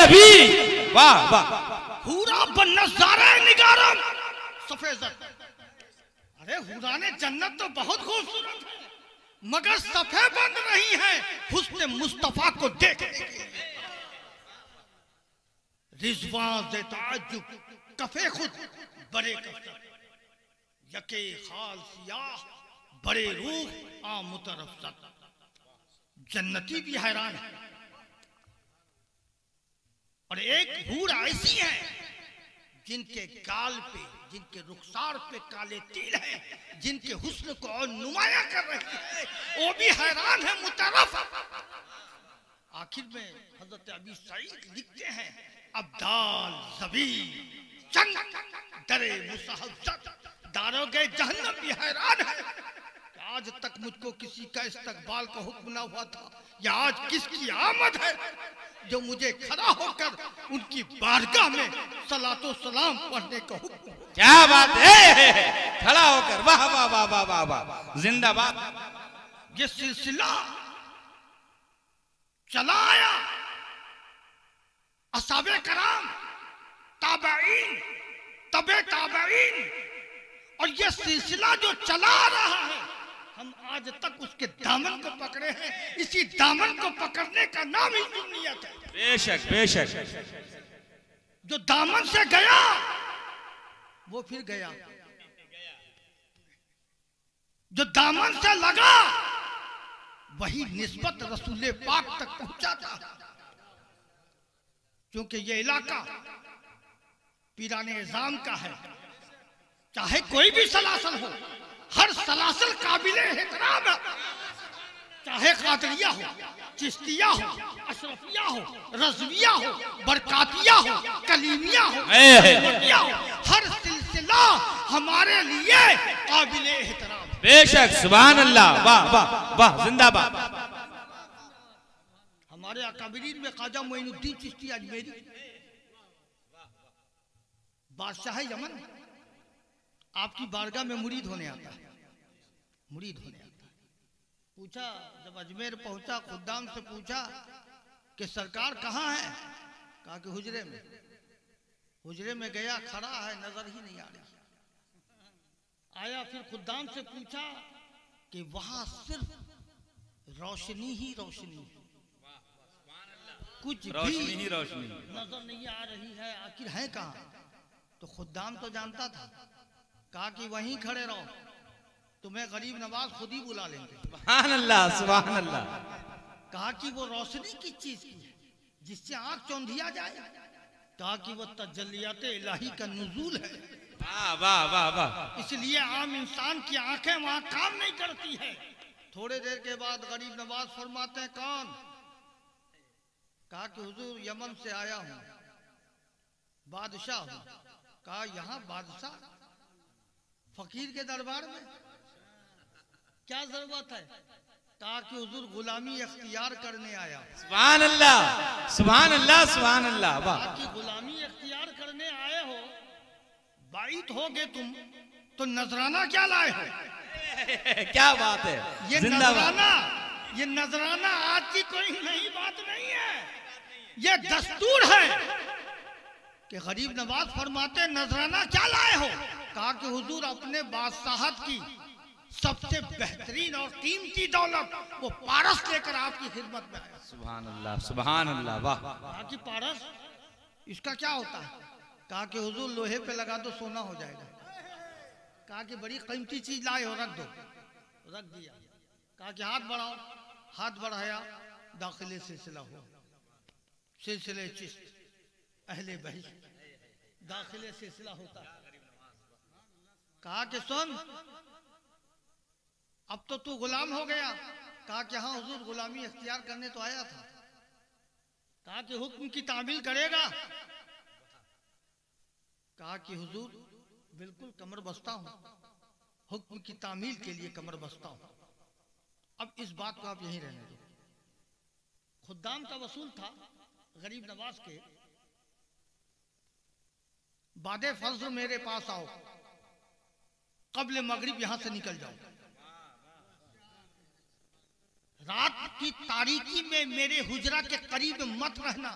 नबी। वाह वाह। हुरा बन्नज़ारे निगारम सफेद। अरे हुराने जन्नत तो बहुत खूबसूरत है, मगर सफे बन रही है हुस्न मुस्तफा को देखने के लिए। रिजवान से ताज्जुब कफे खुद बड़े कफ्तर, यके खाल सियाह बड़े रूह आ मुतरफ्फत। जन्नती भी हैरान है। और एक हूर ऐसी है जिनके गाल पे, जिनके रुखसार पे काले तिल हैं, जिनके हुस्न को और नुमाया कर रही है, वो भी हैरान है, मुतरफ। आखिर में हजरत अबी सईद लिखते हैं, अब्दाल ज़बी चंद दरे मुसहज़्ज़त, दारोगे जहन्नम भी हैरान है कि आज तक मुझको किसी का इस्तकबाल का हुक्म ना हुआ था, या आज किसकी आमद है जो मुझे खड़ा होकर उनकी बारगाह में सलातो सलाम पढ़ने का हुक्म। क्या बात है, खड़ा होकर, वाह वाह वाह वाह वाह वाह, जिंदाबाद। ये सिलसिला चला आया, असहाबे कराम, ताबईन, तबे ताबईन, और ये सिलसिला जो चला रहा है, हम आज तक उसके दामन को पकड़े हैं। इसी दामन को पकड़ने का नाम ही सुन्नियत है। बेशक बेशक। जो दामन से गया वो फिर गया, जो दामन से लगा वही निस्बत रसूल पाक तक पहुंचा था। क्योंकि ये इलाका पीराने निजाम का है, चाहे कोई भी सलासल हो, हर सलासल काबिले एहतराम है। चाहे कादरिया हो, चिश्तिया हो, अशरफिया हो, रज़विया हो, बरकातिया हो, कलीमिया हो, हर सिलसिला हमारे लिए काबिले एहतराम। बेशक, सुभान अल्लाह, वाह वाह वाह, जिंदाबाद। हमारे अकाबिरीन में ख्वाजा मोइनुद्दीन चिश्ती अजमेरी, बादशाह यमन, आपकी बारगाह में मुरीद होने आता है। मुरीद होने आता है। पूछा, जब अजमेर पहुंचा, खुद्दाम से पूछा कि सरकार कहाँ है? कहा कि हुजरे में। हुजरे में गया, खड़ा है, नजर ही नहीं आ रही। आया, फिर खुद्दाम से पूछा कि वहां सिर्फ रोशनी ही रोशनी है, कुछ रोशनी ही रोशनी नजर नहीं आ रही है, आखिर है कहाँ? तो खुद्दाम तो जानता था, कहा कि वहीं खड़े रहो, तुम्हें गरीब नवाज खुद ही बुला लेंगे। सुभान अल्लाह, सुभान अल्लाह। कहा कि वो रोशनी किस चीज की है जिससे आंख चौंधिया जाए? कहा कि वो तजल्लियात इलाही का नुज़ूल है। वाह वाह वाह वाह। इसलिए आम इंसान की आंखें वहां काम नहीं करती है। थोड़े देर के बाद गरीब नवाज फरमाते हैं, कौन? कहा कि हुजूर यमन से आया हूं, बादशाह हूं। कहा यहाँ बादशाह, फकीर के दरबार में क्या जरूरत है? कहा कि हुजूर गुलामी अख्तियार करने आया। सुभान अल्लाह, सुभान अल्लाह, सुभान अल्लाह, वाह। कि गुलामी अख्तियार करने आए हो, बाइत हो गए तुम, तो नजराना क्या लाए हो? क्या बात है, ये नजराना, ये नजराना आज की कोई नई बात नहीं है, ये दस्तूर है कि गरीब नवाज फरमाते, नजराना क्या लाए हो? कहा कि हुजूर अपने बादशाहत की सबसे बेहतरीन और कीमती दौलत, वो पारस लेकर आपकी खिदमत में आया। सुभान अल्लाह, सुभान अल्लाह, वाह। कहा कि पारस, इसका क्या होता है? कहा कि हुजूर लोहे पे लगा दो, सोना हो जाएगा। कहा कि बड़ी कीमती चीज लाए हो, रख दो। रख दिया। कहा कि हाथ बढ़ाओ। हाथ बढ़ाया, दाखिले सिलसिला हुआ, सिलसिले चिश्त अहले बहिश्त, दाखिले सिलसिला होता। कहा कि सुन, अब तो तू गुलाम हो गया। कहा कि हाँ हुजूर, गुलामी अख्तियार करने तो आया था। कहा कि हुक्म की तामील करेगा? कहा कि हुजूर बिल्कुल कमर बस्ता हूं, हुक्म की तामील के लिए कमर बस्ता हूं। अब इस बात को आप यहीं रहने दो। खुद्दाम का वसूल था गरीब नवाज के, बादे फज्र मेरे पास आओ, कब्ल मगरिब यहां से निकल जाओ, रात की तारीकी में मेरे हुजरा के करीब मत रहना,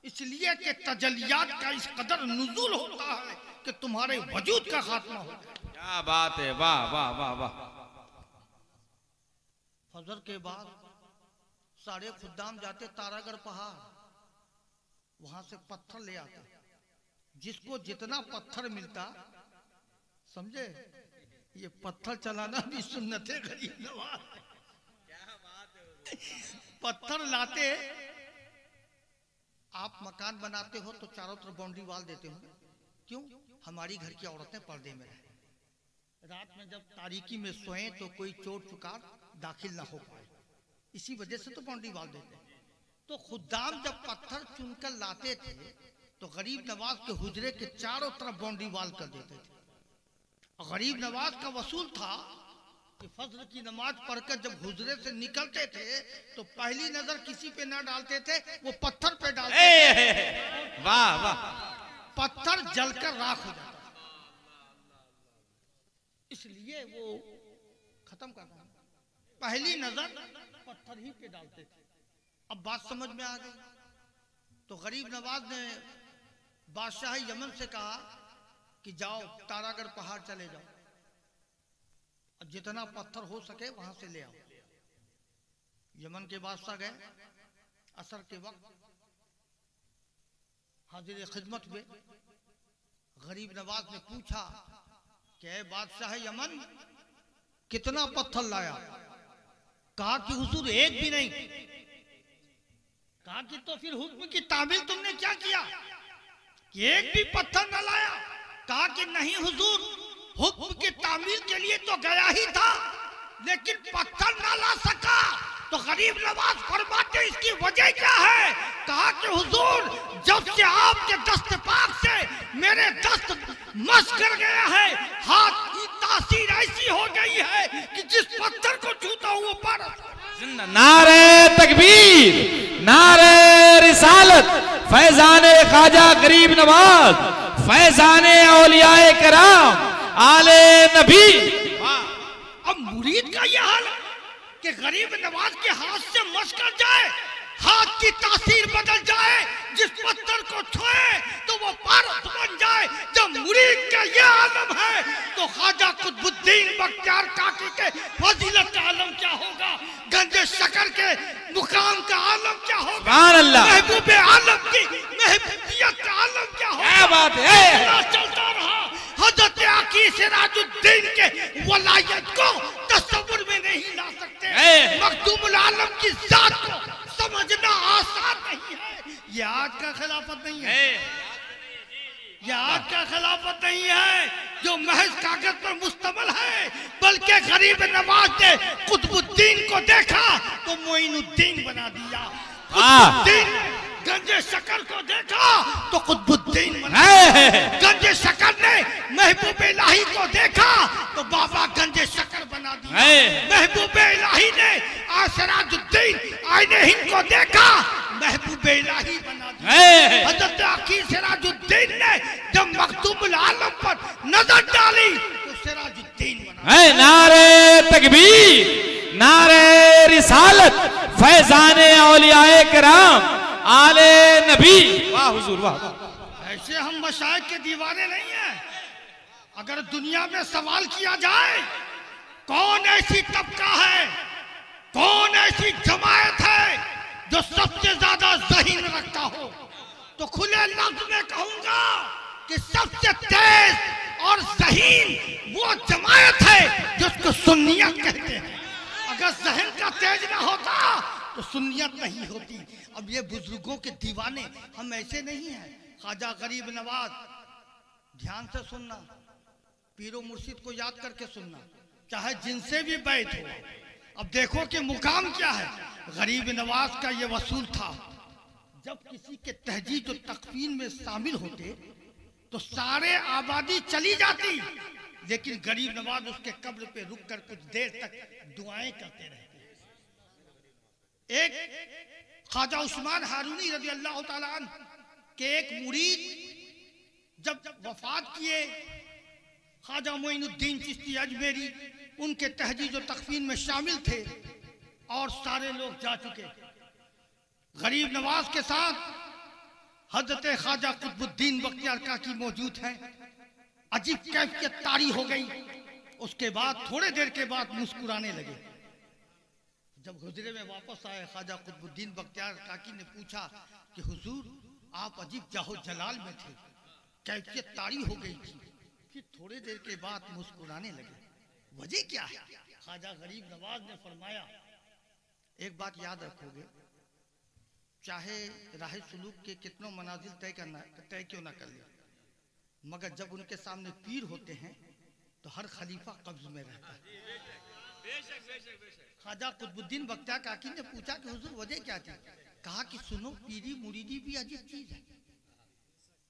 इसलिए कि तजलियात का इस कदर नुज़ूल होता है कि तुम्हारे वजूद का खात्मा हो जाए। क्या बात है, वाह वाह वाह वाह। फजर के बाद सारे खुद्दाम जाते तारागढ़ पहाड़, वहां से पत्थर ले आते, जिसको जितना पत्थर मिलता, समझे, ये पत्थर चलाना भी सुन्नत है गरीब नवाज। पत्थर लाते, आप मकान बनाते हो तो चारों तरफ बाउंड्री वाल देते हो, क्यों? हमारी घर की औरतें पर्दे में रहे, रात में जब तारीकी में सोएं तो कोई चोर चुकार दाखिल ना हो पाए, इसी वजह से तो बाउंड्री वाल देते। तो खुद्दाम जब पत्थर चुनकर लाते थे तो गरीब नवाज के हुजरे के चारों तरफ बाउंड्री वाल कर देते थे। गरीब नवाज का वसूल था कि फज्र की नमाज पढ़कर जब हुजरे से निकलते थे तो पहली नजर किसी पे ना डालते थे, वो पत्थर पे डालते थे। वाह वाह। पत्थर जलकर राख हो जाता, इसलिए वो खत्म करना, पहली नजर पत्थर ही पे डालते थे। अब बात समझ में आ गई। तो गरीब नवाज ने बादशाह यमन से कहा कि जाओ तारागढ़ पहाड़ चले जाओ, और जितना पत्थर हो सके वहां से ले आओ। यमन के बादशाह गए, असर के वक्त हाजिर खिदमत हुए। गरीब नवाज ने पूछा कि बादशाह यमन कितना पत्थर लाया? कहा कि हुजूर एक भी नहीं। कहा कि तो फिर हुक्म की तामील तुमने क्या किया कि एक भी पत्थर न लाया? कहा कि नहीं हुजूर, हुक्म की तामील के लिए तो गया ही था, लेकिन पत्थर न ला सका। तो गरीब नवाज फरमाते इसकी वजह क्या है? कहा कि हुजूर, जब से आपके दस्त पाक से मेरे दस्त मस कर गया है, हाथ की तासीर ऐसी हो गई है कि जिस पत्थर को छूता हूं वो पर। नारे तकबीर, नारे रिसालत, फैजाने ख्वाजा गरीब नवाज, फैजाने औलियाए कराम, आले नबी। अब मुरीद का यह हाल कि गरीब नवाज के हाथ से मस कर जाए, हाथ की तासीर बदल जाए, जिस पत्थर को छुए तो वो पारस बन जाए। जब मुरीद का यह आलम है तो ख्वाजा कुतुबुद्दीन बख्तियार काकी के फजीलत का आलम क्या होगा, गंज शकर के मुकाम का आलम क्या होगा, सुभान अल्लाह, महबूब आलम की महबूबियत का आलम क्या होगा। क्या बात है। चलता रहा हजरत आकी सिराजुद्दीन के वलायत को तस्वुर में नहीं ला सकते, मखदूमुल आलम की जात को समझना आसान नहीं है। ये आज का खिलाफत नहीं है, ये आज का खिलाफत नहीं है जो महज कागज पर मुश्तमिल है, बल्कि गरीब नवाज ने कुतुबुद्दीन को देखा तो मोइनुद्दीन बना दिया। कुतुबुद्दीन गंज शकर को देखा तो कुतुबुद्दीन बना दिया। गंज शकर ने महबूब इलाही को देखा तो बाबा गंज शकर बना दिया। महबूब इलाही ने सिराजुद्दीन आईने हिंद को देखा, महबूब इलाही बना दिया। हजरत आकी सिराजुद्दीन ने जब मखदूमुल आलम पर नजर डाली तो सिराजुद्दीन बना। नारे तकबीर, नारे रिसालत, फैजाने औलियाए कराम, आले नबी। वाह हुजूर वाह। ऐसे हम मशाइख के दीवाने नहीं हैं। अगर दुनिया में सवाल किया जाए कौन ऐसी तबका है, कौन ऐसी जमायत है जो सबसे ज्यादा ज़हीन रखता हो, तो खुले लफ्ज में कहूंगा कि सबसे तेज और ज़हीन वो जमायत है जिसको सुन्नियत कहते हैं। अगर ज़हन का तेज ना होता तो सुन्नियत नहीं होती। अब ये बुजुर्गों के दीवाने हम ऐसे नहीं हैं। ख्वाजा गरीब नवाज, ध्यान से सुनना, पीरो मुर्शिद को याद करके सुनना, चाहे जिनसे भी बैठ हो। अब देखो कि मुकाम क्या है। गरीब नवाज का ये वसूल था, जब किसी के तहजीद और तकफीन में शामिल होते तो सारे आबादी चली जाती, लेकिन गरीब नवाज उसके कब्र पे रुक कर कुछ देर तक दुआएं करते रहते। एक ख्वाजा उस्मान हारूनी रज़ी अल्लाह ताला अन्हु के एक मुरीद जब वफात किए, ख्वाजा मोइनुद्दीन चिश्ती अजमेरी उनके तहजीज और तकफीन में शामिल थे और सारे लोग जा चुके। गरीब नवाज के साथ हजरत ख्वाजा कुतुबुद्दीन बख्तियार काकी मौजूद हैं। अजीब कैफियत तारी हो गई। उसके बाद थोड़े देर के बाद मुस्कुराने लगे। जब हुजरे में वापस आए ख्वाजा कुतुबुद्दीन बख्तियार काकी ने पूछा कि हुजूर आप अजीब जाहो जलाल में थे, कैफियत तारी हो गई थी, फिर थोड़े देर के बाद मुस्कुराने लगे, वजह क्या है? ख्वाजा गरीब नवाज ने फरमाया, एक बात याद रखोगे, चाहे राह सुलूक के कितनों मनाजिल तय क्यों ना कर ले, मगर जब उनके सामने पीर होते हैं तो हर खलीफा कब्ज में रहता है। ख्वाजा कुतुबुद्दीन बख्तियार काकी ने पूछा कि हुजूर वजह क्या थी? कहा कि सुनो, पीरी मुरीदी भी अजीब चीज है।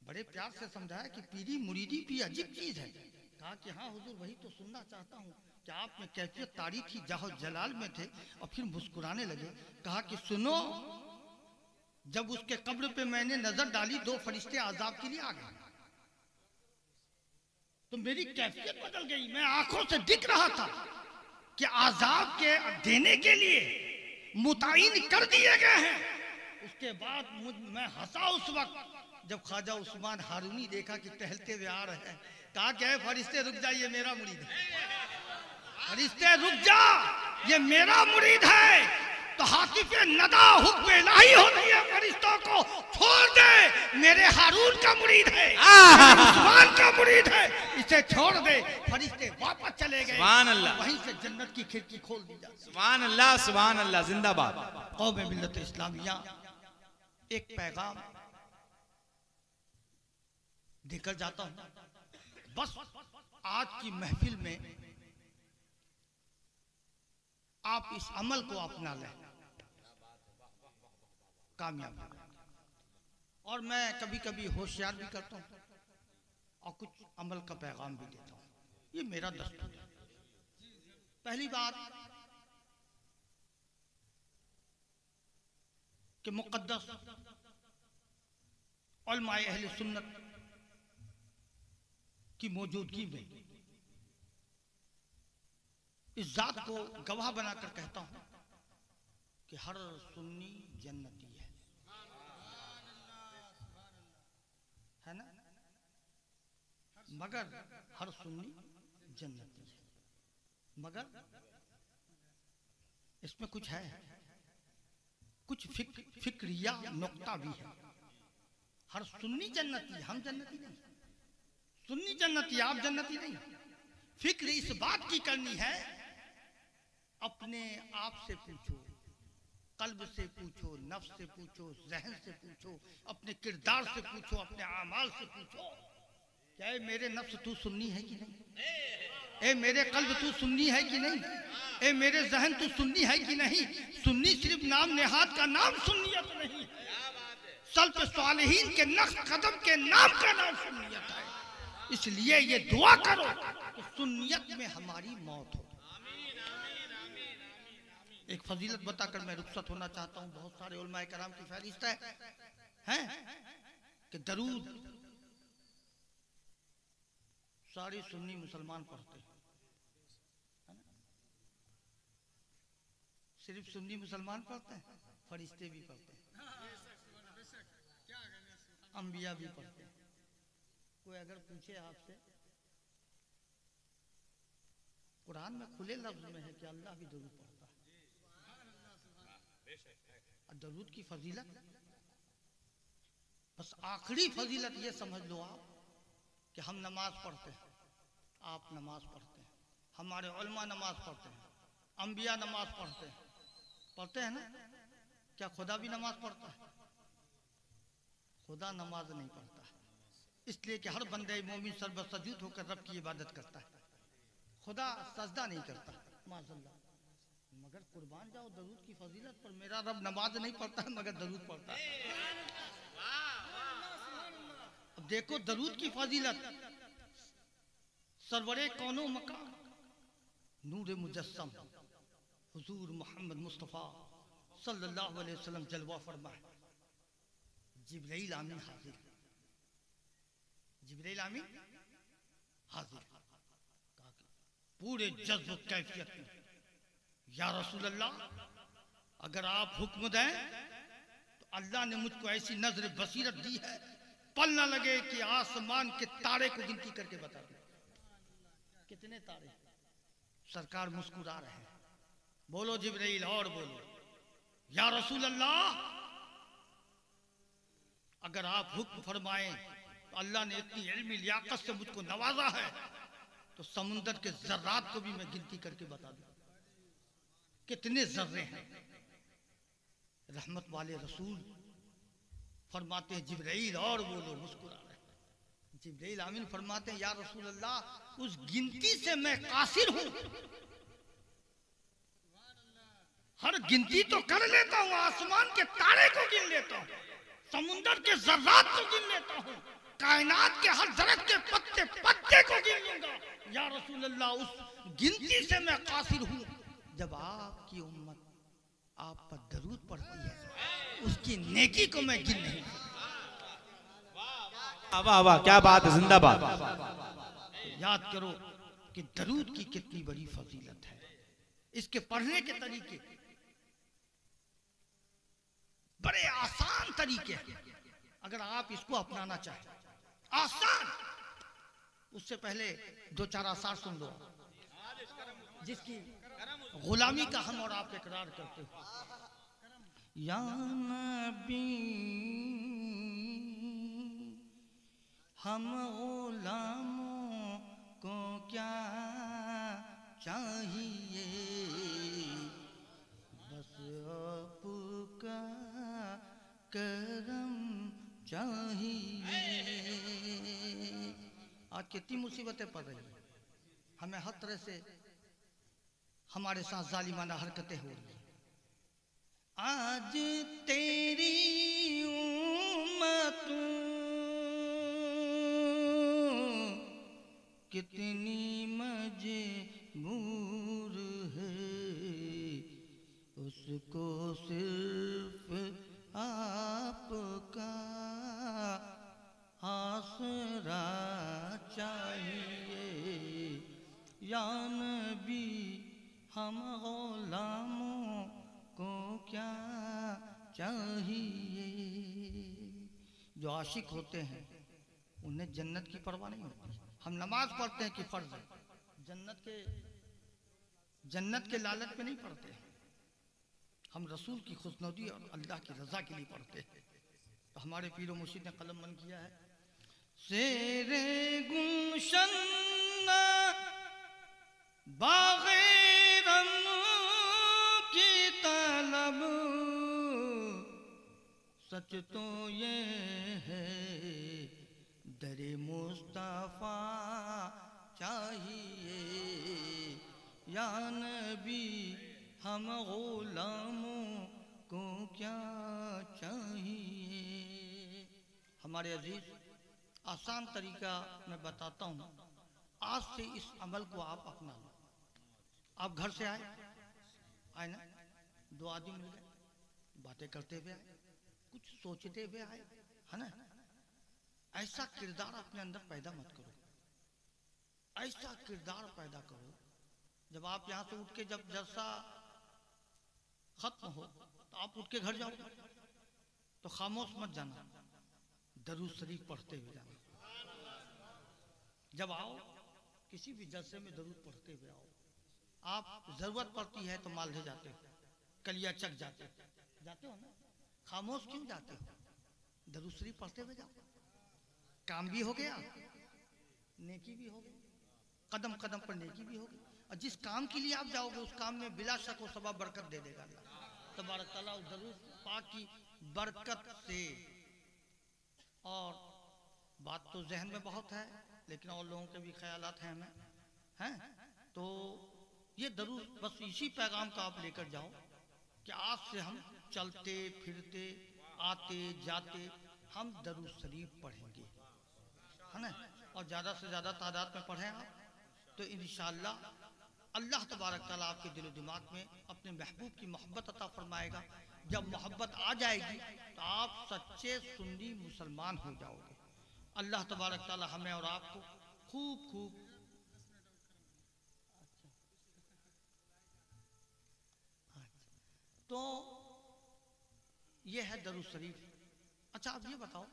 बड़े प्यार से समझाया कि पीरी मुरीदी भी अजीब चीज है। कहा कि हाँ हुजूर, वही तो सुनना चाहता हूँ कि आप में कैफियत तारी थी, जाहो जलाल में थे, और फिर मुस्कुराने लगे। कहा कि सुनो, जब उसके कब्र पे मैंने नजर डाली, 2 फरिश्ते आजाब के लिए आ गए, तो मेरी कैफियत बदल गई। मैं आंखों से दिख रहा था कि आजाब के देने के लिए मुताइन कर दिए गए हैं। उसके बाद मैं हंसा उस वक्त जब ख्वाजा उस्मान हारूनी देखा कि टहलते हुए आ रहे हैं। कहा क्या है, फरिश्ते रुक जाइए, मेरा मुरीद है। फरिश्ते रुक जा, ये मेरा मुरीद है। तो हातिफे नदा हुक्म इलाही होती है, फरिश्तों को छोड़ दे, मेरे हारून का मुरीद है, उस्मान का मुरीद है, इसे छोड़ दे। फरिश्ते वापस चले गए। सुभान अल्लाह। वहीं से जन्नत की खिड़की खोल दी जाती। सुभान अल्लाह, सुभान अल्लाह, जिंदाबाद। कौम मिल्लत इस्लामिया एक पैगाम देकर जाता हूं, बस आज की महफिल में आप इस अमल को अपना लें, कामयाब। और मैं कभी कभी होशियार भी करता हूं और कुछ अमल का पैगाम भी देता हूं, ये मेरा दस्तूर है। पहली बात कि मुक़द्दस उलमाए अहले सुन्नत की मौजूदगी में इस जात को गवाह बनाकर कहता हूं कि हर सुन्नी जन्नती है ना, मगर हर सुन्नी जन्नती है, मगर इसमें कुछ है, कुछ फिक्रिया नुक्ता भी है। हर सुन्नी जन्नती, हम जन्नती नहीं, सुन्नी जन्नती, आप जन्नती नहीं। फिक्र इस बात की करनी है, अपने आप से पूछो, कल्ब से पूछो, नफ्स से पूछो, जहन से पूछो, अपने किरदार से पूछो, अपने आमाल से पूछो, क्या है मेरे नफ्स तू सुन्नी है कि नहीं? ए मेरे कल्ब तू सुन्नी है कि नहीं? ए मेरे जहन तू सुन्नी है कि नहीं? सुन्नी सिर्फ नाम नेहात का नाम सुन्नियत नहीं है, सल्फ सालिहीन के नक्श कदम के नाम का नाम सुन्नियत है। इसलिए ये दुआ करो कि सुन्नियत में हमारी मौत हो। एक फजीलत बताकर मैं रुखसत होना चाहता हूँ। बहुत सारे उलमाए कराम की फहरिस्त है कि दरूद सारे सुन्नी मुसलमान पढ़ते हैं, सिर्फ सुन्नी मुसलमान पढ़ते हैं, फरिश्ते भी पढ़ते हैं, अंबिया भी पढ़ते हैं। कोई अगर पूछे आपसे, कुरान में खुले लफ्ज में है कि अल्लाह भी दरूद पढ़ता है। दरूद की फजीलत, बस आखिरी फजीलत ये समझ लो आप कि हम नमाज पढ़ते हैं, आप नमाज पढ़ते हैं, हमारे उलमा नमाज पढ़ते हैं, अंबिया नमाज पढ़ते हैं ना? क्या खुदा भी नमाज पढ़ता है? खुदा नमाज नहीं पढ़ता, इसलिए कि हर बंदे मोमिन सर्वसजूद होकर रब की इबादत करता है, खुदा सजदा नहीं करता माज़अल्लाह। मगर कुर्बान जाओ दरूद की फजीलत पर, मेरा रब नमाज नहीं पढ़ता है मगर दरूद पढ़ता है। अब देखो दरूद की फजीलत, सरवरे कौनो मकाम नूर मुजस्सम हुजूर मोहम्मद मुस्तफ़ा सल्लल्लाहु अलैहि वसल्लम जलवा फरमाए, जिब्राइल आमीन हाजिर, जिब्राइल आमीन हाजिर, पूरे जज्ब कैफियत में, या रसूल अल्लाह अगर आप हुक्म दें तो अल्लाह ने मुझको ऐसी नजर बसीरत दी है, पल न लगे कि आसमान के तारे को गिनती करके बता दूं कितने तारे। सरकार मुस्कुरा रहे हैं। बोलो जिब्राइल और बोलो, या रसूल अल्लाह, अगर आप हुक्म फरमाएं तो अल्लाह ने इतनी इल्मी लियाकत से मुझको नवाजा है तो समुंदर के जर्रात को भी मैं गिनती करके बता दूं कितने जर्रे हैं। रहमत वाले रसूल फरमाते हैं जिब्राइल और बोलो, मुस्कुरा रहे हैं। जिब्राइल आमीन फरमाते हैं, या रसूल अल्लाह, उस गिनती से मैं कासिर हूं। हर गिनती तो कर लेता हूं, आसमान के तारे को गिन लेता हूं, समुंदर के जर्रात को गिन लेता हूं, कायनात के हर दरख्त के पत्ते पत्ते को गिन लूंगा। या रसूल अल्लाह, उस गिनती से मैं कासिर हूं। जब आपकी उम्मत आप पर दरूद पढ़ती है, उसकी नेकी को मैं गिन नहीं सकता। वाह वाह, क्या बात है, जिंदाबाद। याद करो कि दरूद की कितनी बड़ी फजीलत है। इसके पढ़ने के तरीके बड़े आसान तरीके हैं। अगर आप इसको अपनाना चाहें, आसान। उससे पहले दो चार आसार सुन लो जिसकी गुलामी का हम और आप इकरार करते हैं। या नबी हम गुलामों को क्या चाहिए, बस आपका करम चाहिए। आज कितनी मुसीबतें पड़ रही हैं, हमें हर तरह से हमारे साथ जालिमाना हरकतें हो रही हैं। आज तेरी उम्मत कितनी मजबूर है, उसको सिर्फ आपका आसरा चाहिए। या नबी हम गुलामों को क्या चाहिए। जो आशिक होते हैं उन्हें जन्नत की परवाह नहीं होती। हम नमाज पढ़ते हैं कि फर्ज है, जन्नत के लालच में नहीं पढ़ते। हम रसूल की खुशनुदी और अल्लाह की रजा के लिए पढ़ते हैं। तो हमारे पीरो मुर्शिद ने कलम बंद किया है, शेरे गुलशन बाग़े-रम की तलब, सच तो ये है दरे मुस्तफा चाहिए। या नबी हम गुलामों को क्या चाहिए। हमारे अजीज, आसान तरीका मैं बताता हूँ। आज से इस अमल को आप अपना लो। आप घर से आए ना, दो आदमी मिल गए, बातें करते हुए आए, कुछ सोचते हुए आए, है ना। ऐसा किरदार अपने अंदर पैदा मत करो। ऐसा किरदार पैदा करो जब आप यहाँ से उठ के जब जलसा खत्म हो तो आप उठ के घर जाओ तो खामोश मत जाना, दरूद शरीफ पढ़ते हुए जाना। जब आओ किसी भी जलसे में दरूद पढ़ते हुए आओ। आप जरूरत पड़ती है तो मालदे जाते हो, कलिया चक जाते हो ना, खामोश क्यों जाते हो? दरूद शरीफ पढ़ते हुए जाओ। काम भी हो गया, नेकी भी हो गई, कदम कदम पर नेकी भी होगी। और जिस काम के लिए आप जाओगे उस काम में बिला शक व सबब बरकत दे देगा अल्लाह तबारक तआला। दरूद पाक की बरकत से। और बात तो जहन में बहुत है, लेकिन और लोगों के भी ख्यालात हैं हमें, हैं। तो ये दरूद बस इसी पैगाम का आप लेकर जाओ कि आज से हम चलते फिरते आते जाते हम दरूद शरीफ पढ़ेंगे, है ना। और ज़्यादा से ज़्यादा तादाद में पढ़ें आप, तो इंशाअल्लाह अल्लाह तबारक तआला आपके दिलो दिमाग में अपने महबूब की मोहब्बत अता फरमाएगा। जब मोहब्बत आ जाएगी तो आप सच्चे सुन्नी मुसलमान हो जाओगे। अल्लाह तबारक तआला हमें और आपको खूब खूब तो ये है दरूद शरीफ। अच्छा आप ये बताओ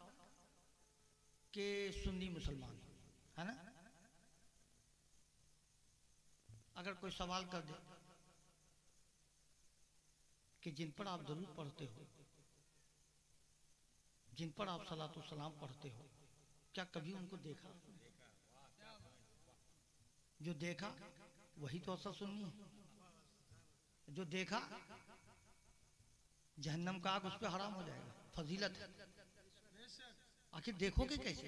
कि सुन्नी मुसलमान है ना, अगर कोई सवाल कर दे कि जिन पर आप दरूद पढ़ते हो, जिन पर आप सलातो सलाम पढ़ते हो, क्या कभी उनको देखा? जो देखा वही तो असल सुन्नी है। जो देखा जहन्नम का आग उस पर हराम हो जाएगा, फजीलत है। आखिर देखोगे कैसे?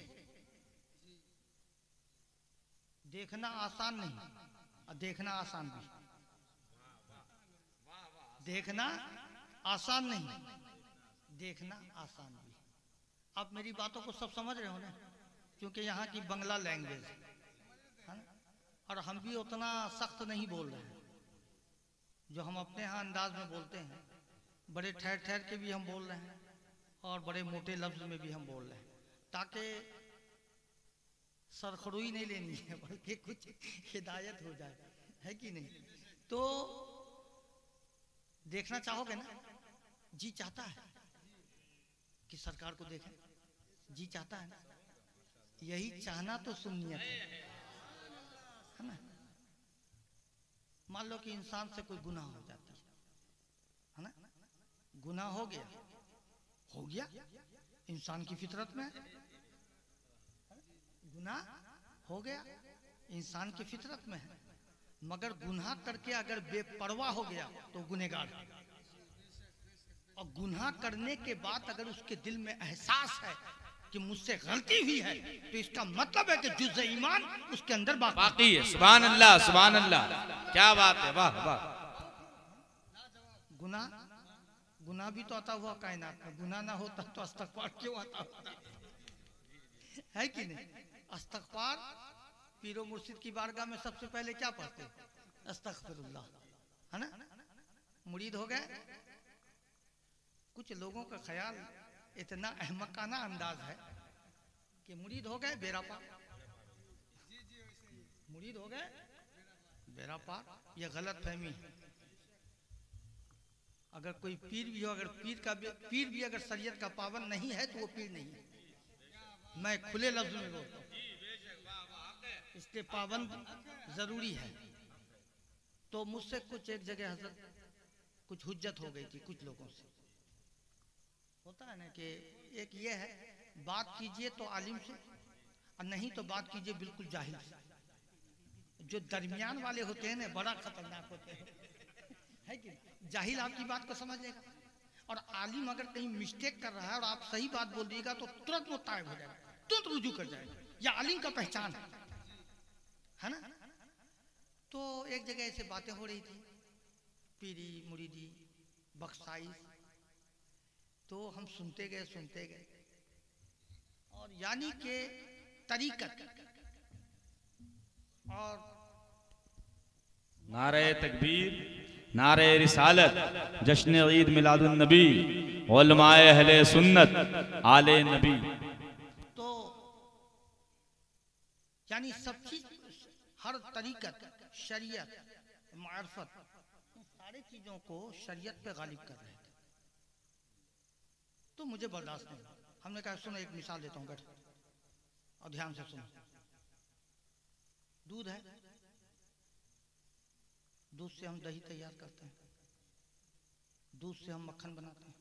देखना आसान नहीं और देखना आसान भी। देखना आसान नहीं, देखना आसान भी। आप मेरी बातों को सब समझ रहे हो ना, क्योंकि यहाँ की बंगला लैंग्वेज है ना, और हम भी उतना सख्त नहीं बोल रहे हैं जो हम अपने यहाँ अंदाज में बोलते हैं। बड़े ठहर ठहर के भी हम बोल रहे हैं और बड़े मोटे लफ्ज में भी हम बोल रहे हैं, ताकि सरखड़ुई नहीं लेनी है, बल्कि कुछ हिदायत हो जाए, है कि नहीं? तो देखना चाहोगे ना? जी चाहता है कि सरकार को देखें, जी चाहता है ना? यही चाहना तो सुन्नियत है ना। मान लो कि इंसान से कोई गुनाह हो जाती है ना, गुनाह हो गया, इंसान की फितरत में गुनाह हो गया, इंसान की फितरत में है। मगर गुनाह करके अगर बेपरवाह हो गया तो गुनहगार है। और गुनाह करने के बाद अगर उसके दिल में एहसास है कि मुझसे गलती हुई है, तो इसका मतलब है कि जुज़ ईमान उसके अंदर बाकी है। सुभान अल्लाह, सुभान अल्लाह, क्या बात है, वाह वाह। गुनाह भी तो आता हुआ कायनात में, गुनाह ना होता तो इस्तग़फ़ार क्यों आता होता? है कि नहीं? इस्तग़फ़ार पीरो मुर्शिद की बारगाह में सबसे पहले क्या पढ़ते? अस्तग़फिरुल्लाह, है ना। मुरीद हो गए। कुछ लोगों का ख्याल इतना अहमकाना अंदाज है कि मुरीद हो गए बेड़ा पार, मुरीद हो गए बेड़ा पार। यह गलत फहमी है। अगर कोई पीर भी हो, अगर पीर भी अगर शरीयत का पाबंद नहीं है तो वो पीर नहीं है। मैं खुले लफ्ज में बोलता हूँ, इसके पाबंद जरूरी है। तो मुझसे कुछ एक जगह हजरत कुछ हुज्जत हो गई थी कुछ लोगों से। होता है ना कि एक ये है, बात कीजिए तो आलिम से और नहीं तो बात कीजिए बिल्कुल जाहिल से। जो दरमियान वाले होते हैं ना, बड़ा खतरनाक होते हैं, है कि? जाहिल आपकी बात को समझ लेगा, और आलिम अगर कहीं मिस्टेक कर रहा है और आप सही बात बोल दिएगा तो तुरंत वो तायब हो जाएगा, तुरंत रुजू कर जाएगा। यह आलिम का पहचान है ना। तो एक जगह ऐसे बातें हो रही थी, पीरी मुरीदी बख्शाई। तो हम सुनते गए और यानी के तरीकत और नारे तकबीर, नारे रिसालत, जश्न ईद मिलादुन नबी, उलमाए अहले सुन्नत, आले नबी। तो यानी सब चीज, हर तरीकत, शरीयत, मार्फत, सारी चीजों को शरीयत पे गालिब कर रहे थे। तो मुझे बर्दाश्त नहीं। हमने कहा सुनो एक मिसाल देता हूँ, बैठ और ध्यान से सुनो। दूध है, दूध से हम दही तैयार करते हैं, दूध से हम मक्खन बनाते हैं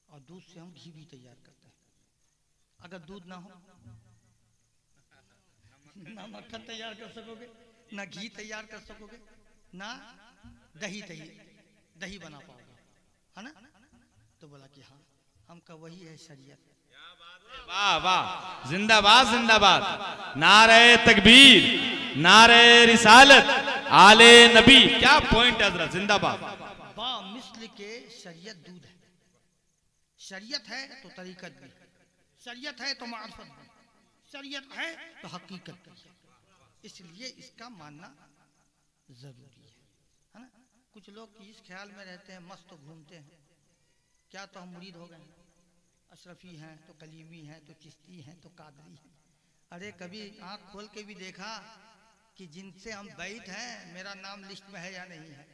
और दूध से हम घी भी तैयार करते हैं। अगर दूध ना हो ना मक्खन तैयार कर सकोगे, ना घी तैयार कर सकोगे, ना दही बना पाओगे, है ना। तो बोला कि हाँ, हमका वही है शरीयत। वाह वाह, जिंदाबाद जिंदाबाद, नारे तकबीर, नारे रिसालत, आले नबी। क्या पॉइंट है हजरत, जिंदाबाद। बा मिस्ल के शरीयत दूध है, शरीयत है तो तरीकत भी, शरीयत है तो मार्फत भी, शरीयत है तो हकीकत भी है। इसलिए इसका मानना जरूरी है ना। कुछ लोग इस ख्याल में रहते हैं, मस्त घूमते हैं, क्या तो हम मुरीद हो गए, अशरफी हैं तो कलीमी हैं तो चिश्ती हैं तो कादरी हैं। अरे कभी आंख खोल के भी देखा कि जिनसे हम बैठ हैं मेरा नाम लिस्ट में है या नहीं है?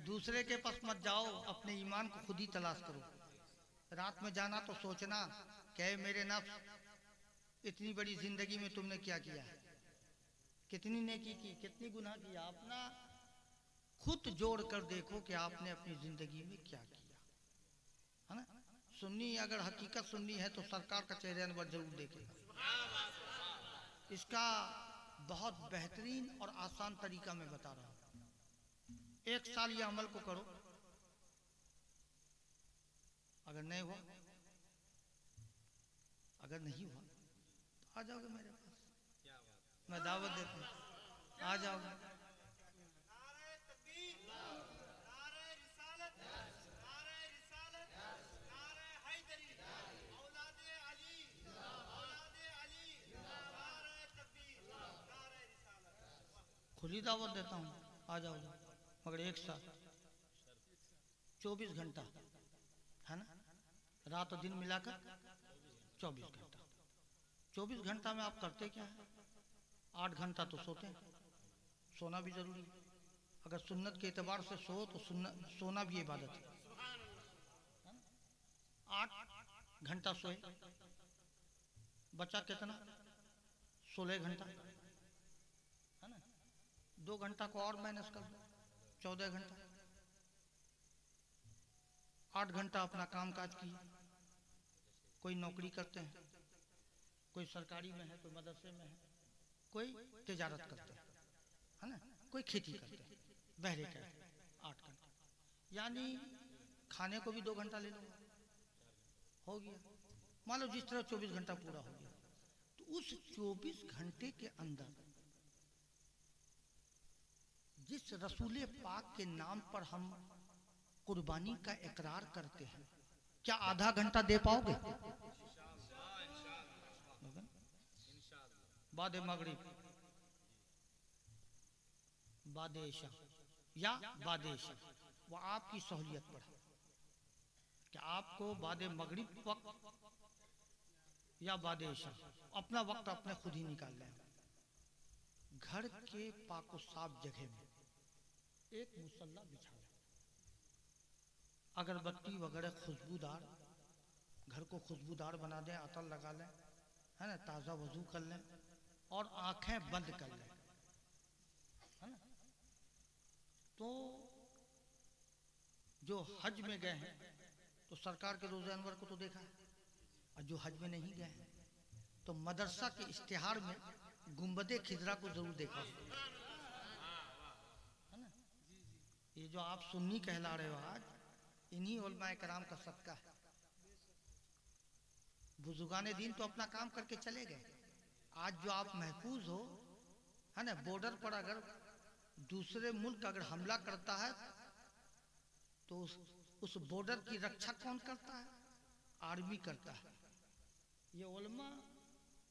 दूसरे के पास मत जाओ, अपने ईमान को खुद ही तलाश करो। रात में जाना तो सोचना कि मेरे नफ्स, इतनी बड़ी जिंदगी में तुमने क्या किया है, कितनी नेकी की, कितनी गुनाह किया। अपना खुद जोड़ कर देखो कि आपने अपनी जिंदगी में क्या किया, है ना। सुन्नी अगर हकीकत सुन्नी है तो सरकार का चेहरे अनवर जरूर देखेगा। इसका बहुत बेहतरीन और आसान तरीका मैं बता रहा हूं। 1 साल ये अमल को करो, अगर नहीं हुआ, अगर नहीं हुआ तो आ जाओगे मेरे पास, मैं दावत देता हूं, आ जाओगे। खुली दावत देता हूँ, आ जाओगे, मगर 1 साल 24 घंटा, है ना, रात और दिन मिलाकर 24 घंटा। 24 घंटा में आप करते क्या है? 8 घंटा तो सोते हैं, सोना भी जरूरी है। अगर सुन्नत के एतबार से सो तो सोना भी इबादत है। 8 घंटा सोए, बचा कितना? 16 घंटा, है ना। 2 घंटा को और माइनस कर दो, 14 घंटा। 8 घंटा अपना काम काज किए, कोई नौकरी करते हैं, कोई सरकारी में है, कोई मदरसे में है, कोई तिजारत करते हैं, है ना, कोई खेती करते हैं, बहरे करते हैं। 8 घंटा, यानी खाने को भी 2 घंटा ले लो, हो गया। मान लो जिस तरह 24 घंटा पूरा हो गया, तो उस 24 घंटे के अंदर जिस रसूले पाक के नाम पर हम कुर्बानी का इकरार करते हैं, क्या आधा घंटा दे पाओगे? बाद मगरिब, बाद इशा या बाद इशा, वो आपकी सहूलियत पर है कि आपको बाद मगरिब वक्त या बाद इशा, अपना वक्त अपने खुद ही निकाल लें। घर के पाको साफ जगह में एक मुसल्ला बिछा लें, अगरबत्ती वगैरह खुशबूदार, घर को खुशबूदार बना दें, अतर लगा लें, है ना, ताज़ा वजू कर लें और आंखें बंद कर लें, है ना। तो जो हज में गए हैं तो सरकार के रोज़े अनवर को तो देखा है, और जो हज में नहीं गए हैं तो मदरसा के इश्तिहार में गुंबदे खिजरा को जरूर देखा, है ना। ये जो आप सुन्नी कहला रहे हो आज, इन्हीं उलमाए कराम का सदका है। बुजुर्गाने दीन तो अपना काम करके चले गए, आज जो आप महफूज हो, है ना। बॉर्डर पर अगर दूसरे मुल्क अगर हमला करता है तो उस बॉर्डर की रक्षा कौन करता है? आर्मी करता है। ये उलमा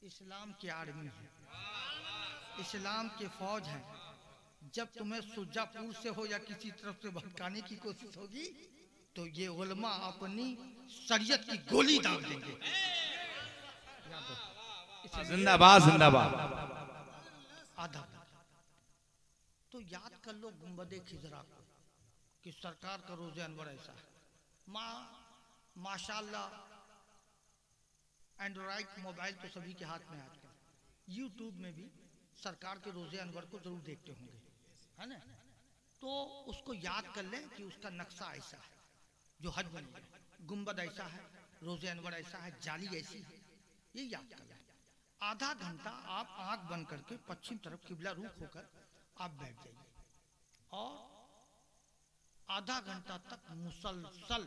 इस्लाम की आर्मी है, इस्लाम के फौज है। जब तुम्हें सुजापुर से हो या किसी तरफ से भटकाने की कोशिश होगी तो ये उलमा अपनी शरीयत की गोली दाग देंगे। जिंदाबाद जिंदाबाद। आधा तो याद कर लो गुंबदे खिजरा को कि सरकार का रोज़े अनवर ऐसा है। माशाल्लाह एंड्रॉइड मोबाइल तो सभी के हाथ में आजकल, यूट्यूब में भी सरकार के रोज़े अनवर को जरूर देखते होंगे, है ना। तो उसको याद कर लें कि उसका नक्शा ऐसा है जो हज में है, गुंबद ऐसा है, रोज़े अनवर ऐसा है, जाली ऐसी है, ये याद कर लें। आधा घंटा आप आंख बंद करके पश्चिम तरफ किबला रुख होकर आप बैठ जाइए और आधा घंटा तक मुसलसल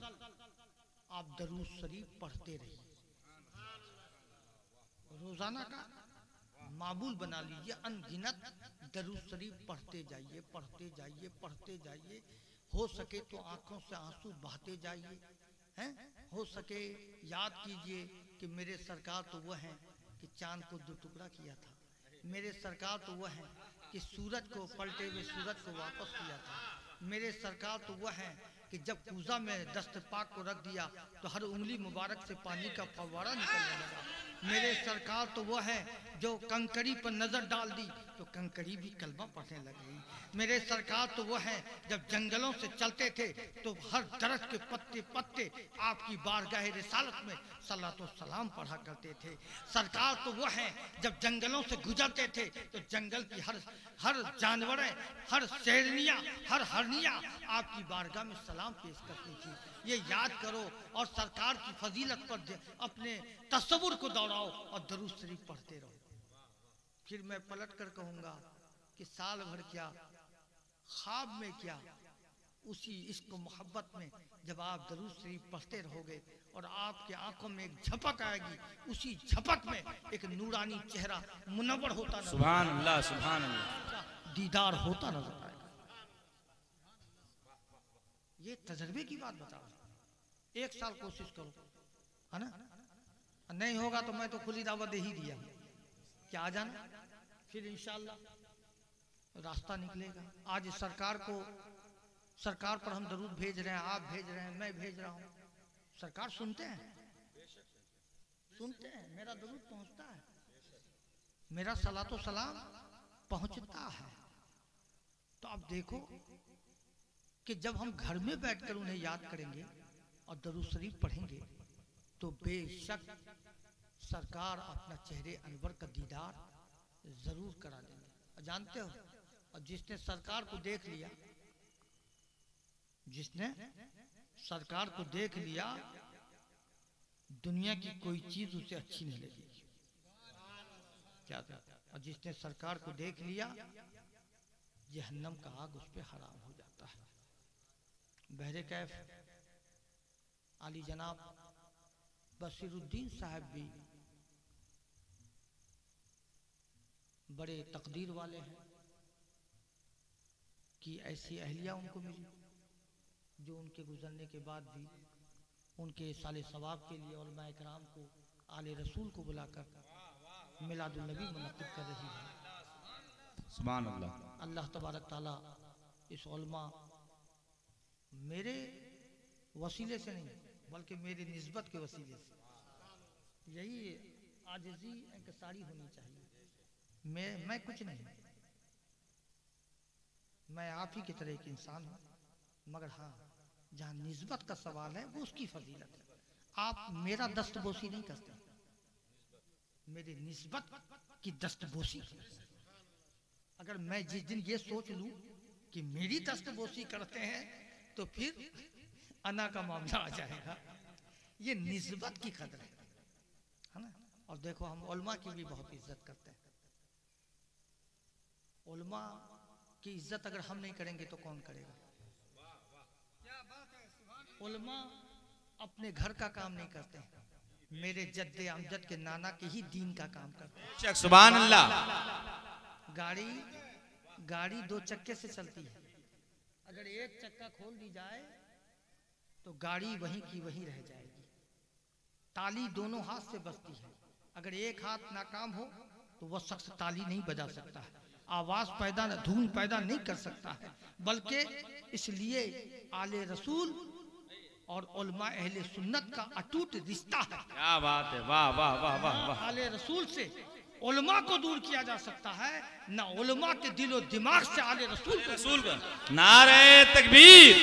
आप दरूद शरीफ पढ़ते रहिए। रोजाना का मामूल बना लीजिए, अनगिनत दरूद शरीफ पढ़ते जाइए, पढ़ते जाइए, पढ़ते जाइए। हो सके तो आंखों से आंसू बहाते जाइए, हैं। हो सके याद कीजिए कि मेरे सरकार तो वह हैं कि चांद को 2 टुकड़ा किया था, मेरे सरकार तो वह हैं कि सूरज को पलटे हुए सूरज को वापस किया था, मेरे सरकार तो वह हैं कि जब पूजा में दस्त पाक को रख दिया तो हर उंगली मुबारक से पानी का फव्वारा निकलने लगा। मेरे सरकार तो वो है जो कंकड़ी पर नजर डाल दी तो कंकड़ी भी कलमा पढ़ने लग गई। मेरे सरकार तो वो है जब जंगलों से चलते थे तो हर दरख्त के पत्ते पत्ते आपकी बारगाह रिसालत में सलातो सलाम पढ़ा करते थे। सरकार तो वो है जब जंगलों से गुजरते थे तो जंगल की हर जानवरें, हर शेरनियां, हर हरनियां आपकी बारगाह में सलाम पेश करती थी। ये याद करो और सरकार की फजीलत पर अपने तस्वुर को दौड़ाओ और दरूद शरीफ पढ़ते रहो। फिर मैं पलट कर कहूंगा कि साल भर क्या, ख्वाब में क्या, उसी इश्क मोहब्बत में जब आप दरूद शरीफ पढ़ते रहोगे और आपके आंखों में एक झपक आएगी, उसी झपक में एक नूरानी चेहरा मुनव्वर होता नजर, सुभान अल्लाह, सुभान अल्लाह, दीदार होता नजर आएगा। ये तजर्बे की बात बता रहा हूं। 1 साल कोशिश करो, है ना? नहीं होगा तो मैं तो खुली दावत दे ही दिया कि आ जाना, फिर इंशाअल्लाह रास्ता निकलेगा। आज सरकार पर हम दरूद भेज रहे हैं, आप भेज रहे हैं, मैं भेज रहा हूं। सरकार सुनते हैं, मेरा दरूद पहुंचता है, मेरा सलातो सलाम पहुंचता है। तो अब देखो कि जब हम घर में बैठकर उन्हें याद करेंगे और दरूद शरीफ पढ़ेंगे तो बेशक सरकार अपना चेहरे अनवर का दीदार जरूर करा देंगे। जानते हो, और जिसने सरकार को देख लिया, जिसने सरकार को देख लिया, दुनिया की कोई चीज उसे अच्छी नहीं लगेगी। क्या था? और जिसने सरकार को देख लिया, जहन्नम का आग उस पे हराम हो जाता है। बहरे कैफ आली जनाब बसीरुद्दीन साहब भी बड़े तकदीर वाले हैं कि ऐसी अहलिया उनको मिली जो उनके गुजरने के बाद भी उनके साले सवाब के लिए उलमा इकराम को, आले रसूल को बुलाकर मिलादुल नबी मुनक्किद कर रही है। सुभान अल्लाह। अल्लाह तबारक ताला इस उलमा, मेरे वसीले से नहीं बल्कि मेरी निस्बत के वसीले से, यही आजिज़ी इंकसारी होनी चाहिए। मैं कुछ नहीं, मैं आप ही की तरह एक इंसान हूँ, मगर हाँ जहाँ निस्बत का सवाल है वो उसकी फजीलत है। आप मेरा दस्तबोसी नहीं करते, मेरी निस्बत की दस्तबोसी। अगर मैं जिस दिन ये सोच लूं कि मेरी दस्तबोसी करते हैं तो फिर अना का मामला आ जाएगा। ये निस्बत की कदर है ना। और देखो, हम उलमा की भी बहुत इज्जत करते हैं। उलमा की इज्जत अगर हम नहीं करेंगे तो कौन करेगा? उलमा अपने घर का काम नहीं करते हैं, मेरे जद्दे अमजद के नाना के ही दीन का काम करते हैं। सुभान अल्लाह। गाड़ी 2 चक्के से चलती है, अगर एक चक्का खोल दी जाए तो गाड़ी वहीं की वहीं रह जाएगी। ताली दोनों हाथ से बजती है, अगर एक हाथ नाकाम हो तो वह शख्स ताली नहीं बजा सकता है, आवाज पैदा, धून पैदा नहीं कर सकता है। बल्कि इसलिए आले रसूल और उलमा अहले सुन्नत का अटूट रिश्ता है। क्या बात है, वाह वाह वाह वाह वाह। आले रसूल से उलमा को दूर किया जा सकता है, ना उलमा के दिलो दिमाग से आले रसूल का। नारे तकबीर,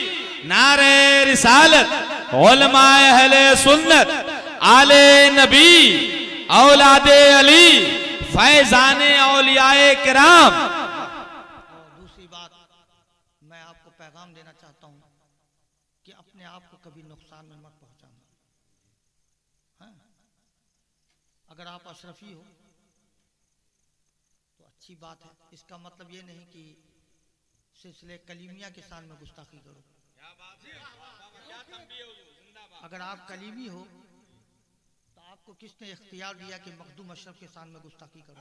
नारे रिसालत, उलमा अहले सुन्नत, आले नबी, औलादे अली, फैजाने औलियाए किराम। और दूसरी बात, मैं आपको पैगाम देना चाहता हूँ कि अपने आप को कभी नुकसान में मत पहुंचाना। हाँ? अगर आप अशरफी हो तो अच्छी बात है, इसका मतलब ये नहीं कि सिलसिले कलीमिया के शान में गुस्ताखी करो। अगर आप कलीमी हो तो आपको किसने इख्तियार दिया कि मखदूम अशरफ के शान में गुस्ताखी करो?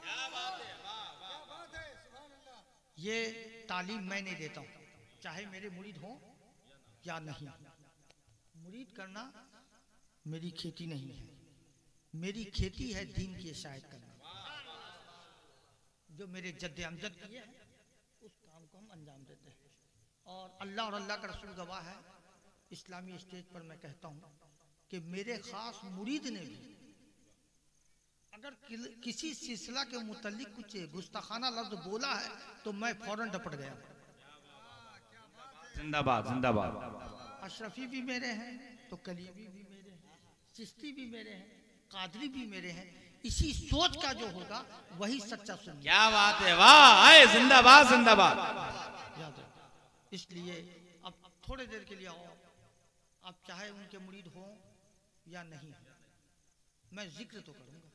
ये तालीम मैं नहीं देता हूँ, चाहे मेरे मुरीद हो या नहीं। मुरीद करना मेरी खेती नहीं है, मेरी खेती है दीन की इशाअत करना। जो मेरे जद्दे अमजद किए हैं उस काम को हम अंजाम देते हैं। और अल्लाह का रसूल गवाह है इस्लामी स्टेज पर मैं कहता हूं कि मेरे खास मुरीद ने भी अगर किसी सिलसिला के मुतालिक कुछ गुस्ताखाना लफ्ज बोला है तो मैं फौरन डपट गया। जिंदाबाद जिंदाबाद। अशरफी भी मेरे हैं तो कलीबी भी मेरे हैं, चिश्ती भी मेरे हैं, कादरी भी मेरे हैं। इसी सोच का जो होगा वही सच्चा सुन्नी। क्या बात है, वाह, आए जिंदाबाद जिंदाबाद। याद रखो। इसलिए अब थोड़े देर के लिए आओ, आप चाहे उनके मुरीद हो या नहीं हो, मैं जिक्र तो करूंगा।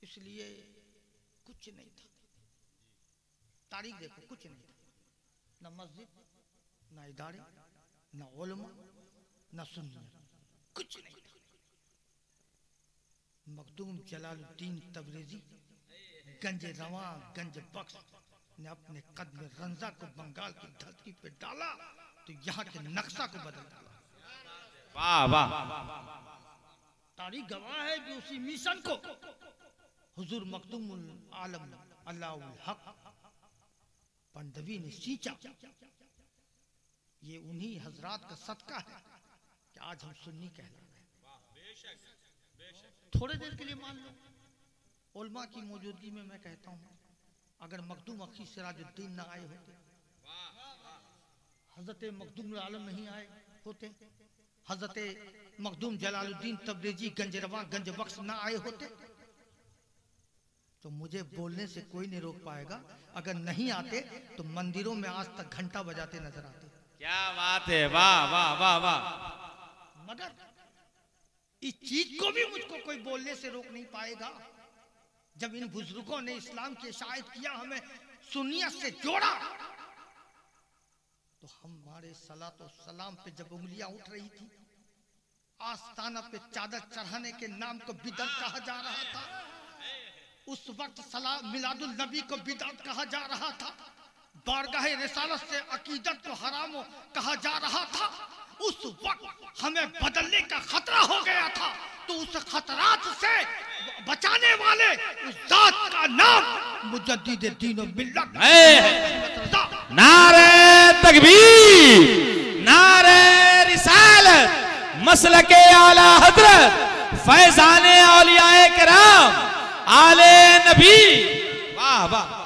इसलिए कुछ नहीं था, तारीख देखो, कुछ नहीं था, न मस्जिद, न इदारे, न उलमा, न सुन्नी, कुछ नहीं था। मखदूम जलालुद्दीन तबरेजी गंज रवा गंज बख्श ने अपने कद में रंजा को बंगाल की धरती पे डाला तो यहाँ के नक्शा को बदल डाला। वाह वाह। तारीख गवाह है कि उसी मिशन को हुजूर मखदूमुल आलम अल्लाहुल हक पंडवी ने सींचा। ये उन्हीं हजरात का सदका है कि आज हम सुन्नी कहला रहे हैं। थोड़े देर के लिए मान लो, उलमा की मौजूदगी में मैं कहता हूँ, अगर मखदूम अखी सिराजुद्दीन ना आए होते, हजरत मखदूम आलम नहीं आए होते, हजरत मखदूम जलालुद्दीन तबरेजी गंजरवा गंज बख्श ना आए होते, तो मुझे बोलने से कोई नहीं रोक पाएगा। अगर नहीं आते तो मंदिरों में आज तक घंटा बजाते नजर आते। क्या बात है, वाह वाह वाह वाह। मगर इस चीज को भी मुझको कोई बोलने से रोक नहीं पाएगा। जब इन बुजुर्गों ने इस्लाम की इशाअत किया, हमें सुन्नियत से जोड़ा, तो हमारे सलातो सलाम पे जब उंगलियां उठ रही थी, आस्ताना पे चादर चढ़ाने के नाम को बिदअत कहा जा रहा था। उस वक्त सलाम मिलादुल नबी को बिदअत कहा जा रहा था। बारगाहे रिसालत से अकीदत को हराम कहा जा रहा था। उस वक्त हमें बदलने का खतरा हो गया था, तो उस खतरात से बचाने वाले उस जात का नाम मुजद्दिद दीन और मिल्लत। नारे तकबीर, नारे रिसालत, मसलके आला हजरत, फैजाने औलियाए किराम, आले नबी। वाह वाह।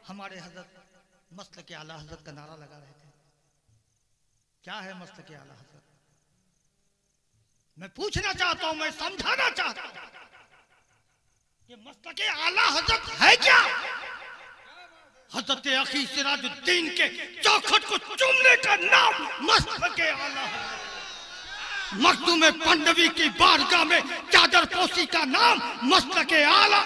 हमारे हजरत मसलके आला हजरत का नारा लगा रहे थे। क्या है मसलके आला हजरत? मैं पूछना चाहता हूं, मैं समझाना चाहता हूं कि मसलके आला हजरत है क्या? हजरत अखी सिराजुद्दीन के चौखट को चूमने का नाम मसलके आला हजरत। मखदूम पंडवी की बारगाह में चादर पोशी का नाम मसलके आला।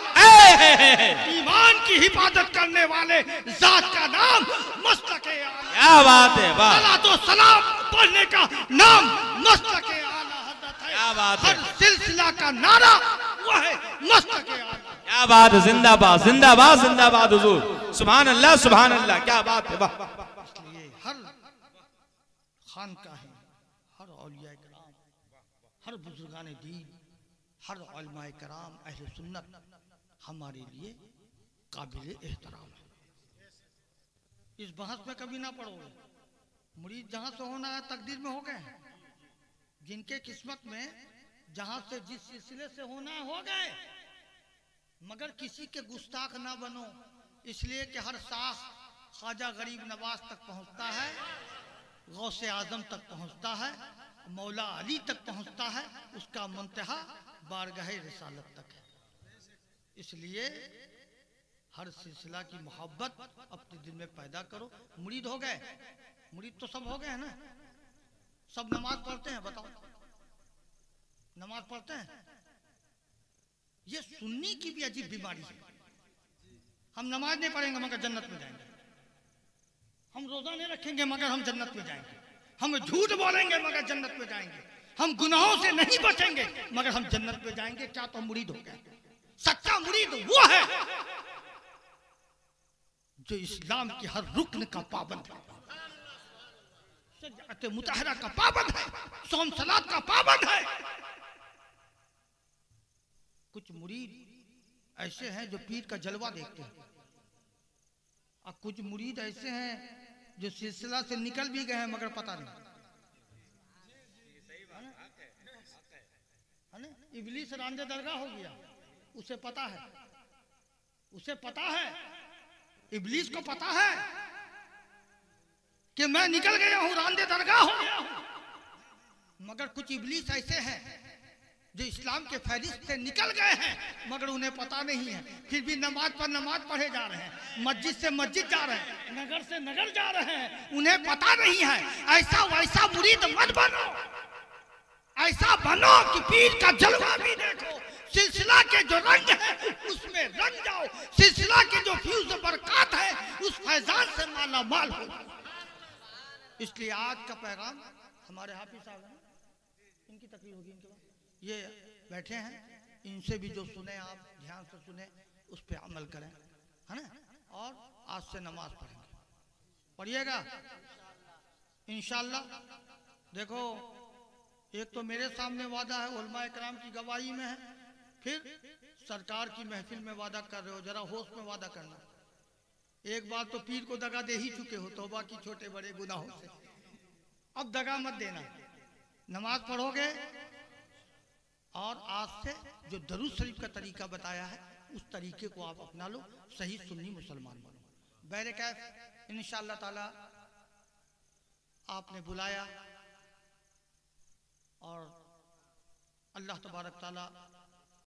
ईमान की हिफाजत करने वाले जात का नाम मसलके आला। क्या बात है, वाह। सलातो सलाम पढ़ने का नाम मसलके आला हजरत है। क्या बात है। हर सिलसिला का नारा वो है मसलके आला। क्या बात है, जिंदाबाद जिंदाबाद जिंदाबाद हुजूर, सुभान अल्लाह सुभान अल्लाह। क्या बात है, वाह। इसलिए हर खानकाह, हर औलिया कराम, हर बुजुर्गान दीन, हर उलमाए कराम, अहले सुन्नत हमारे लिए काबिल एहतराम है। इस बहस में कभी ना पड़ोगे। मुरीद जहां से होना है तकदीर में हो गए हैं। जिनके किस्मत में जहां से जिस सिलसिले से होना है हो गए। मगर किसी के गुस्ताख ना बनो, इसलिए कि हर साख ख्वाजा गरीब नवाज तक पहुंचता है, गौसे आजम तक पहुंचता है, मौला अली तक पहुंचता है, उसका मुंतहा बारगाहे रिसालत तक है। इसलिए हर सिलसिला की मोहब्बत अपने दिल में पैदा करो। मुरीद हो गए, मुरीद तो सब हो गए हैं ना, सब नमाज पढ़ते हैं, बताओ नमाज पढ़ते हैं? ये सुन्नी की भी अजीब बीमारी है। हम नमाज नहीं पढ़ेंगे मगर जन्नत में जाएंगे, हम रोजा नहीं रखेंगे मगर हम जन्नत में जाएंगे, हम झूठ बोलेंगे मगर जन्नत में जाएंगे, हम गुनाहों से नहीं बचेंगे मगर हम जन्नत में जाएंगे। क्या तो मुरीद हो गया? सच्चा मुरीद वो है जो इस्लाम की हर रुकन का पाबंद है, शरीयत मुतहरा का पाबंद है, सौम सलात का पाबंद है। कुछ मुरीद ऐसे हैं जो पीर का जलवा देखते हैं, और कुछ मुरीद ऐसे हैं जो सिलसिला से निकल भी गए हैं मगर पता नहीं। इबलीस रांदे दरगाह हो गया, उसे पता है, उसे पता है, इबलीस को पता है कि मैं निकल गया हूं, रांदे दरगाह हो गया हूं। मगर कुछ इबलीस ऐसे हैं जो इस्लाम के फहरिस्त से निकल गए हैं, मगर उन्हें पता नहीं है, फिर भी नमाज पर नमाज पढ़े जा रहे हैं, मस्जिद से मस्जिद जा रहे हैं, नगर से नगर जा रहे हैं, उन्हें पता नहीं है। ऐसा वैसा मुरीद मत बनो, ऐसा बनो कि पीर का जलवा भी देखो, सिलसिला के जो रंग है उसमें रंग जाओ, सिलसिला के जो फ्यूज बरकत है उस फैजान से माला माल हो। इसलिए आज का पैगाम हमारे हाफिज साहब हैं, इनकी तकरीर होगी, इनके बाद ये बैठे हैं, इनसे भी जो सुने आप ध्यान से सुने, उस पर अमल करें, है ना। और आज से नमाज पढ़ेंगे, पढ़िएगा इंशाअल्लाह। देखो, एक तो मेरे सामने वादा है, उलमा इकराम की गवाही में है, फिर सरकार की महफिल में वादा कर रहे हो, जरा होश में वादा करना। एक बार तो पीर को दगा दे ही चुके हो, तौबा की छोटे बड़े गुनाहों से, अब दगा मत देना। नमाज पढ़ोगे और आज से जो दरूद शरीफ का तरीका बताया है उस तरीके को आप अपना लो, सही सुन्नी मुसलमान बनो। बहरे कैफ इंशाअल्लाह ताला आपने बुलाया और अल्लाह तबारक ताला